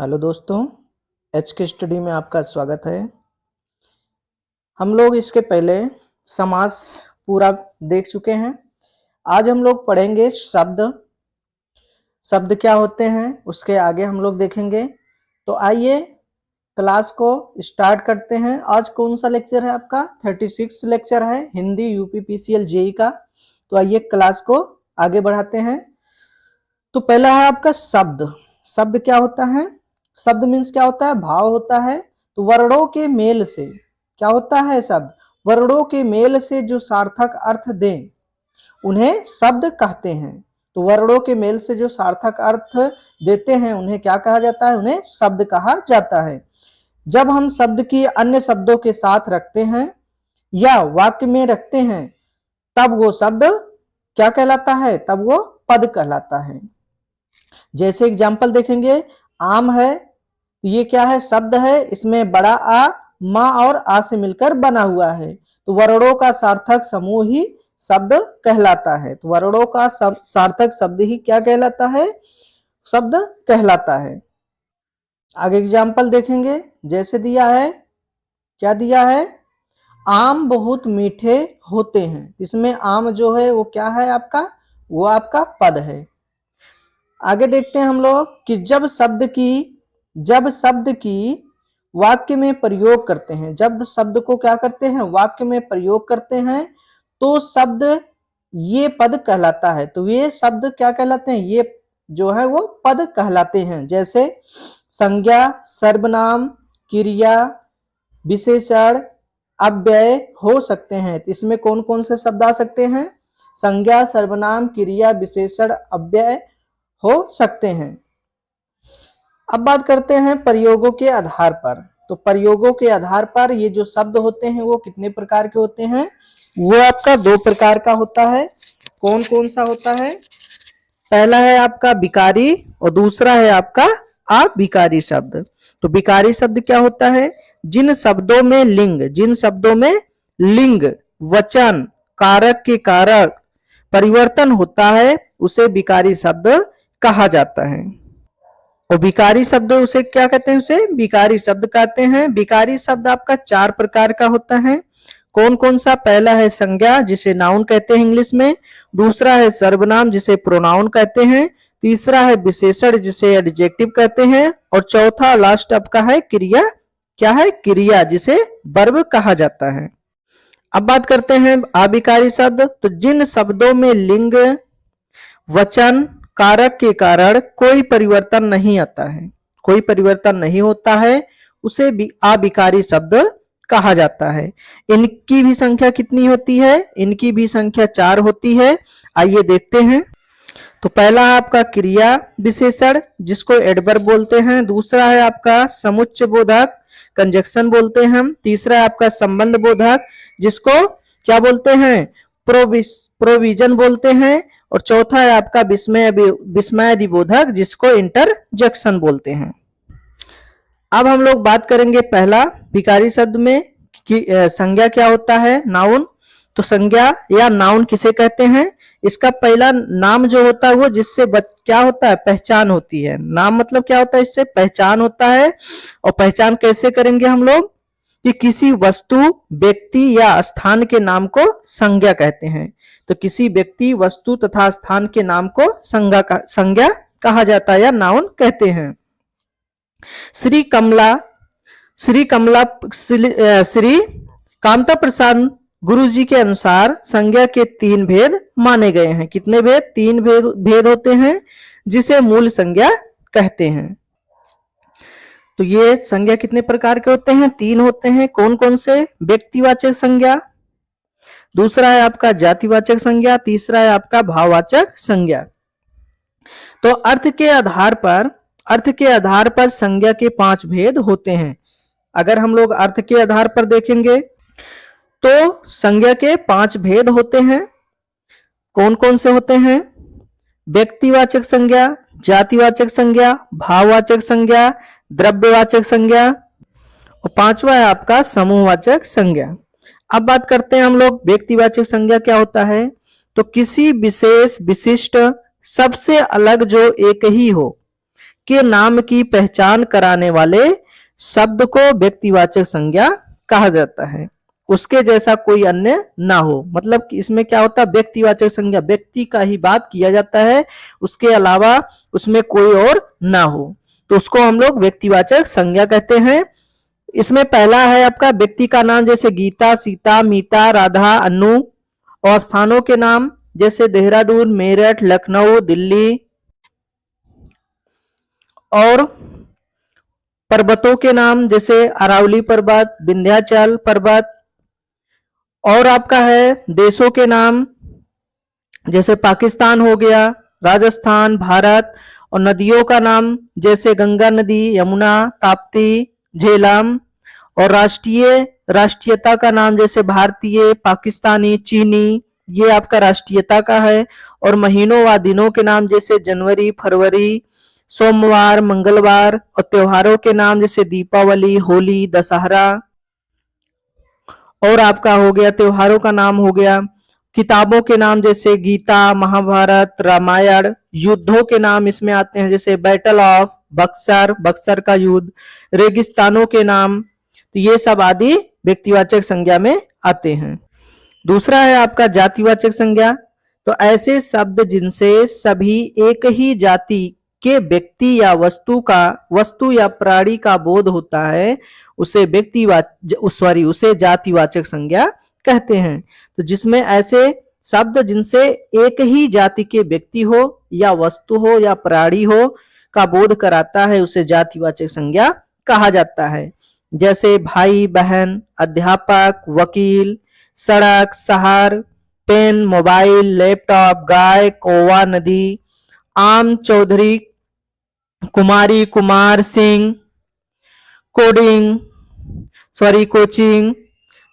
Hello दोस्तों, H के study में आपका स्वागत है। हम लोग इसके पहले समास पूरा देख चुके हैं। आज हम लोग पढ़ेंगे शब्द। शब्द क्या होते हैं उसके आगे हम लोग देखेंगे। तो आइए क्लास को स्टार्ट करते हैं। आज कौन सा लेक्चर है आपका? 36 लेक्चर है हिंदी यूपीपीसीएल जेई का। तो आइए क्लास को आगे बढ़ाते हैं। तो पहला है आपका शब्द। शब्द क्या होता है? शब्द मीन्स क्या होता है? भाव होता है। तो वर्णों के मेल से क्या होता है? शब्द वर्णों के मेल से जो सार्थक अर्थ दें उन्हें शब्द कहते हैं। तो वर्णों के मेल से जो सार्थक अर्थ देते हैं उन्हें क्या कहा जाता है? उन्हें शब्द कहा जाता है। जब हम शब्द की अन्य शब्दों के साथ रखते हैं या वाक्य में रखते हैं तब वो शब्द क्या कहलाता है? तब वो पद कहलाता है। जैसे एग्जाम्पल देखेंगे, आम है, ये क्या है? शब्द है। इसमें बड़ा आ माँ और आ से मिलकर बना हुआ है। तो वर्णों का सार्थक समूह ही शब्द कहलाता है। तो वर्णों का सार्थक शब्द ही क्या कहलाता है? शब्द कहलाता है। आगे एग्जाम्पल देखेंगे, जैसे दिया है, क्या दिया है? आम बहुत मीठे होते हैं। इसमें आम जो है वो क्या है आपका? वो आपका पद है। आगे देखते हैं हम लोग कि जब शब्द की वाक्य में प्रयोग करते हैं, जब शब्द को क्या करते हैं? वाक्य में प्रयोग करते हैं तो शब्द ये पद कहलाता है। तो ये शब्द क्या कहलाते हैं? ये जो है वो पद कहलाते हैं। जैसे संज्ञा, सर्वनाम, क्रिया, विशेषण, अव्यय हो सकते हैं। तो इसमें कौन कौन से शब्द आ सकते हैं? संज्ञा, सर्वनाम, क्रिया, विशेषण, अव्यय हो सकते हैं। अब बात करते हैं प्रयोगों के आधार पर। तो प्रयोगों के आधार पर ये जो शब्द होते हैं वो कितने प्रकार के होते हैं? वो आपका दो प्रकार का होता है। कौन कौन सा होता है? पहला है आपका विकारी और दूसरा है आपका अविकारी शब्द। तो विकारी शब्द क्या होता है? जिन शब्दों में लिंग, वचन, कारक के कारक परिवर्तन होता है उसे विकारी शब्द कहा जाता है। और विकारी शब्द उसे क्या कहते हैं? उसे विकारी शब्द कहते हैं। विकारी शब्द आपका चार प्रकार का होता है। कौन कौन सा? पहला है संज्ञा, जिसे नाउन कहते हैं इंग्लिश में। दूसरा है सर्वनाम, जिसे प्रोनाउन कहते हैं। तीसरा है विशेषण, जिसे एडजेक्टिव कहते हैं। और चौथा लास्ट आपका है क्रिया। क्या है? क्रिया, जिसे वर्ब कहा जाता है। अब बात करते हैं अविकारी शब्द। तो जिन शब्दों में लिंग, वचन, कारक के कारण कोई परिवर्तन नहीं आता है, कोई परिवर्तन नहीं होता है, उसे भी अविकारी शब्द कहा जाता है। इनकी भी संख्या कितनी होती है? इनकी भी संख्या 4 होती है। आइए देखते हैं। तो पहला है आपका क्रिया विशेषण, जिसको एडवर्ब बोलते हैं। दूसरा है आपका समुच्चय बोधक, कंजक्शन बोलते हैं हम। तीसरा है आपका संबंध बोधक, जिसको क्या बोलते हैं? प्रोविजन बोलते हैं। और चौथा है आपका विस्मयादि बोधक, जिसको इंटरजेक्शन बोलते हैं। अब हम लोग बात करेंगे पहला विकारी शब्द में कि संज्ञा क्या होता है? नाउन। तो संज्ञा या नाउन किसे कहते हैं? इसका पहला नाम जो होता है वो जिससे क्या होता है? पहचान होती है। नाम मतलब क्या होता है? इससे पहचान होता है। और पहचान कैसे करेंगे हम लोग? कि किसी वस्तु, व्यक्ति या स्थान के नाम को संज्ञा कहते हैं। तो किसी व्यक्ति, वस्तु तथा स्थान के नाम को संज्ञा कहा जाता है या नाउन कहते हैं। श्री कामता प्रसाद गुरु जी के अनुसार संज्ञा के 3 भेद माने गए हैं। कितने भेद? 3 भेद होते हैं, जिसे मूल संज्ञा कहते हैं। तो ये संज्ञा कितने प्रकार के होते हैं? 3 होते हैं। कौन कौन से? व्यक्तिवाचक संज्ञा, दूसरा है आपका जातिवाचक संज्ञा, तीसरा है आपका भाववाचक संज्ञा। तो अर्थ के आधार पर संज्ञा के 5 भेद होते हैं। अगर हम लोग अर्थ के आधार पर देखेंगे तो संज्ञा के 5 भेद होते हैं। कौन कौन से होते हैं? व्यक्तिवाचक संज्ञा, जातिवाचक संज्ञा, भाववाचक संज्ञा, द्रव्यवाचक संज्ञा, और पांचवा है आपका समूहवाचक संज्ञा। अब बात करते हैं हम लोग व्यक्तिवाचक संज्ञा क्या होता है। तो किसी विशेष, विशिष्ट, सबसे अलग जो एक ही हो, के नाम की पहचान कराने वाले शब्द को व्यक्तिवाचक संज्ञा कहा जाता है। उसके जैसा कोई अन्य ना हो, मतलब कि इसमें क्या होता है, व्यक्तिवाचक संज्ञा, व्यक्ति का ही बात किया जाता है, उसके अलावा उसमें कोई और ना हो, तो उसको हम लोग व्यक्तिवाचक संज्ञा कहते हैं। इसमें पहला है आपका व्यक्ति का नाम, जैसे गीता, सीता, मीता, राधा, अनु, और स्थानों के नाम जैसे देहरादून, मेरठ, लखनऊ, दिल्ली, और पर्वतों के नाम जैसे अरावली पर्वत, विंध्याचल पर्वत, और आपका है देशों के नाम जैसे पाकिस्तान हो गया, राजस्थान, भारत, और नदियों का नाम जैसे गंगा नदी, यमुना, ताप्ती, झेलम, और राष्ट्रीयता का नाम जैसे भारतीय, पाकिस्तानी, चीनी, ये आपका राष्ट्रीयता का है। और महीनों व दिनों के नाम जैसे जनवरी, फरवरी, सोमवार, मंगलवार, और त्योहारों के नाम जैसे दीपावली, होली, दशहरा, और आपका हो गया त्योहारों का नाम हो गया। किताबों के नाम जैसे गीता, महाभारत, रामायण, युद्धों के नाम इसमें आते हैं जैसे बैटल ऑफ बक्सर, बक्सर का युद्ध, रेगिस्तानों के नाम, तो ये सब आदि व्यक्तिवाचक संज्ञा में आते हैं। दूसरा है आपका जातिवाचक संज्ञा, तो ऐसे शब्द जिनसे सभी एक ही जाति के व्यक्ति या वस्तु या प्राणी का बोध होता है, उसे उसे जातिवाचक संज्ञा कहते हैं। तो जिसमें ऐसे शब्द जिनसे एक ही जाति के व्यक्ति हो या वस्तु हो या प्राणी हो का बोध कराता है, उसे जातिवाचक संज्ञा कहा जाता है। जैसे भाई, बहन, अध्यापक, वकील, सड़क, शहर, पेन, मोबाइल, लैपटॉप, गाय, कौवा, नदी, आम, चौधरी, कुमारी, कुमार, सिंह, कोचिंग,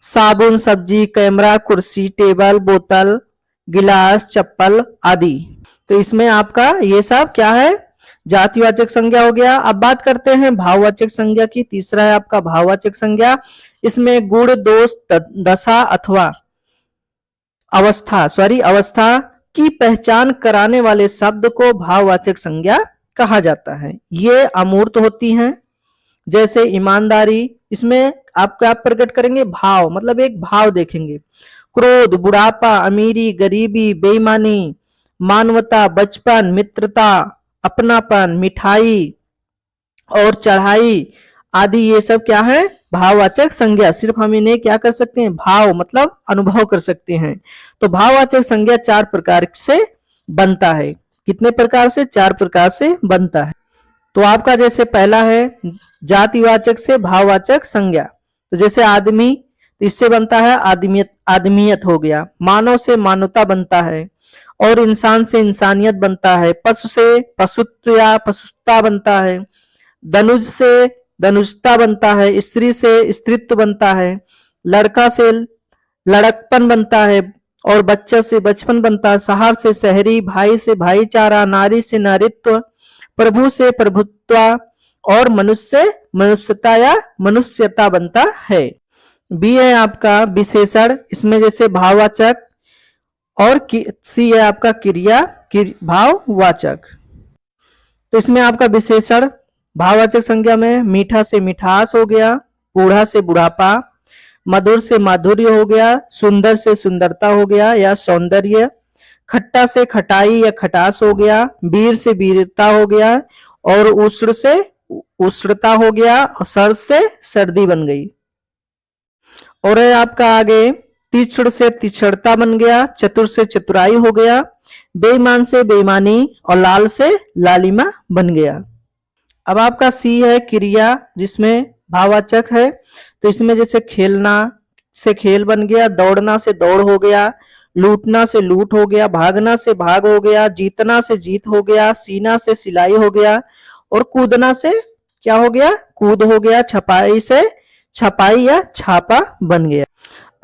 साबुन, सब्जी, कैमरा, कुर्सी, टेबल, बोतल, गिलास, चप्पल आदि। तो इसमें आपका ये सब क्या है, जातिवाचक संज्ञा हो गया। अब बात करते हैं भाववाचक संज्ञा की। तीसरा है आपका भाववाचक संज्ञा। इसमें गुण, दोष, दशा अथवा अवस्था की पहचान कराने वाले शब्द को भाववाचक संज्ञा कहा जाता है। ये अमूर्त होती हैं, जैसे ईमानदारी, इसमें आप क्या प्रकट करेंगे, भाव, मतलब एक भाव देखेंगे। क्रोध, बुढ़ापा, अमीरी, गरीबी, बेईमानी, मानवता, बचपन, मित्रता, अपनापन, मिठाई और चढ़ाई आदि, ये सब क्या है, भाववाचक संज्ञा। सिर्फ हम इन्हें क्या कर सकते हैं, भाव मतलब अनुभव कर सकते हैं। तो भाववाचक संज्ञा 4 प्रकार से बनता है। कितने प्रकार से, 4 प्रकार से बनता है। तो आपका जैसे पहला है जातिवाचक से भाववाचक संज्ञा, तो जैसे आदमी, तो इससे बनता है आदमियत हो गया। मानव से मानवता बनता है, और इंसान से इंसानियत बनता है। पशु से पशुत्व या पशुता बनता है। धनुष से धनुषता बनता है। स्त्री से स्त्रीत्व बनता है। लड़का से लड़कपन बनता है, और बच्चा से बचपन बनता है। शहर से शहरी, भाई से भाईचारा, नारी से नारीत्व, प्रभु से प्रभुत्व, और मनुष्य से मनुष्यता या मनुष्यता बनता है। बी है आपका विशेषण, इसमें जैसे भाववाचक, और सी है आपका क्रिया भाववाचक। तो इसमें आपका विशेषण भाववाचक संज्ञा में मीठा से मिठास हो गया, बूढ़ा से बुढ़ापा, मधुर से माधुर्य हो गया, सुंदर से सुंदरता हो गया या सौंदर्य, खट्टा से खटाई या खटास हो गया, वीर से वीरता हो गया, और उष्ण से उष्णता हो गया, और सर्द से सर्दी बन गई। और है आपका आगे तीक्ष्ण से तीक्ष्णता बन गया, चतुर से चतुराई हो गया, बेईमान से बेईमानी, और लाल से लालिमा बन गया। अब आपका सी है क्रिया, जिसमें भाववाचक है। तो इसमें जैसे खेलना से खेल बन गया, दौड़ना से दौड़ हो गया, लूटना से लूट हो गया, भागना से भाग हो गया, जीतना से जीत हो गया, सीना से सिलाई हो गया, और कूदना से क्या हो गया, कूद हो गया, छपाई से छपाई या छापा बन गया।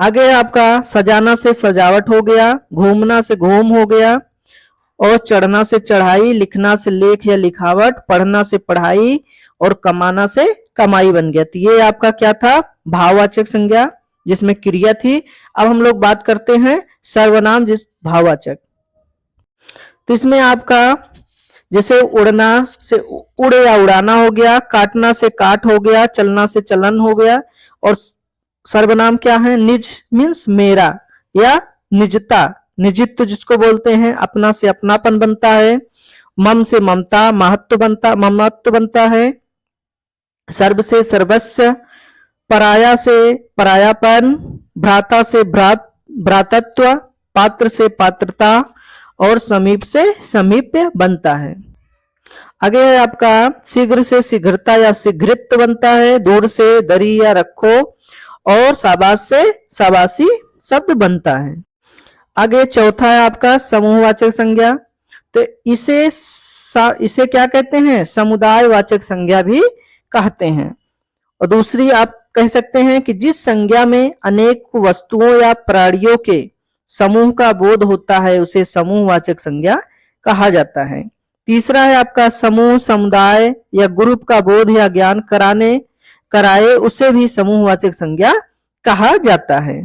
आगे आपका सजाना से सजावट हो गया, घूमना से घूम हो गया, और चढ़ना से चढ़ाई, लिखना से लेख या लिखावट, पढ़ना से पढ़ाई, और कमाना से कमाई बन गया। तो ये आपका क्या था, भाववाचक संज्ञा, जिसमें क्रिया थी। अब हम लोग बात करते हैं सर्वनाम जिस भाववाचक। तो इसमें आपका जैसे उड़ना से उड़ या उड़ाना हो गया, काटना से काट हो गया, चलना से चलन हो गया। और सर्वनाम क्या है? निज मीन्स मेरा या निजता, निजित्व जिसको बोलते हैं, अपना से अपनापन बनता है। मम से ममता, ममत्व बनता है। सर्व से सर्वस्व, पराया से परायापन, भ्राता से भ्रातत्व, पात्र से पात्रता और समीप से समीप्य बनता है। आगे है आपका शीघ्र से शीघ्रता या शीघ्रित्व बनता है। दूर से दरी या रखो और शाबाश से शाबाशी शब्द बनता है। आगे चौथा है आपका समूहवाचक संज्ञा। तो इसे क्या कहते हैं? समुदायवाचक संज्ञा भी कहते हैं। और दूसरी आप कह सकते हैं कि जिस संज्ञा में अनेक वस्तुओं या प्राणियों के समूह का बोध होता है उसे समूहवाचक संज्ञा कहा जाता है। तीसरा है आपका समूह, समुदाय या ग्रुप का बोध या ज्ञान कराए उसे भी समूहवाचक संज्ञा कहा जाता है।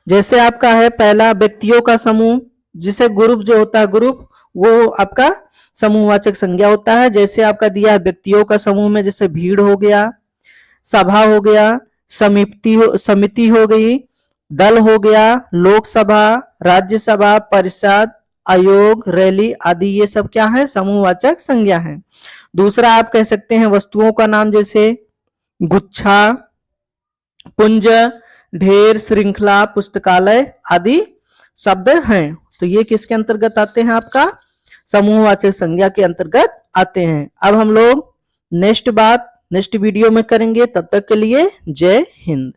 जैसे आपका है पहला व्यक्तियों का समूह, जिसे ग्रुप जो होता है ग्रुप, वो आपका समूहवाचक संज्ञा होता है। जैसे आपका दिया है व्यक्तियों का समूह में जैसे भीड़ हो गया, सभा हो गया, समिति हो गई, दल हो गया, लोकसभा, राज्यसभा, परिषद, आयोग, रैली आदि, ये सब क्या है? समूहवाचक संज्ञा है। दूसरा आप कह सकते हैं वस्तुओं का नाम, जैसे गुच्छा, पुंज, ढेर, श्रृंखला, पुस्तकालय आदि शब्द हैं। तो ये किसके अंतर्गत आते हैं? आपका समूहवाचक संज्ञा के अंतर्गत आते हैं। अब हम लोग नेक्स्ट वीडियो में करेंगे। तब तक के लिए जय हिंद।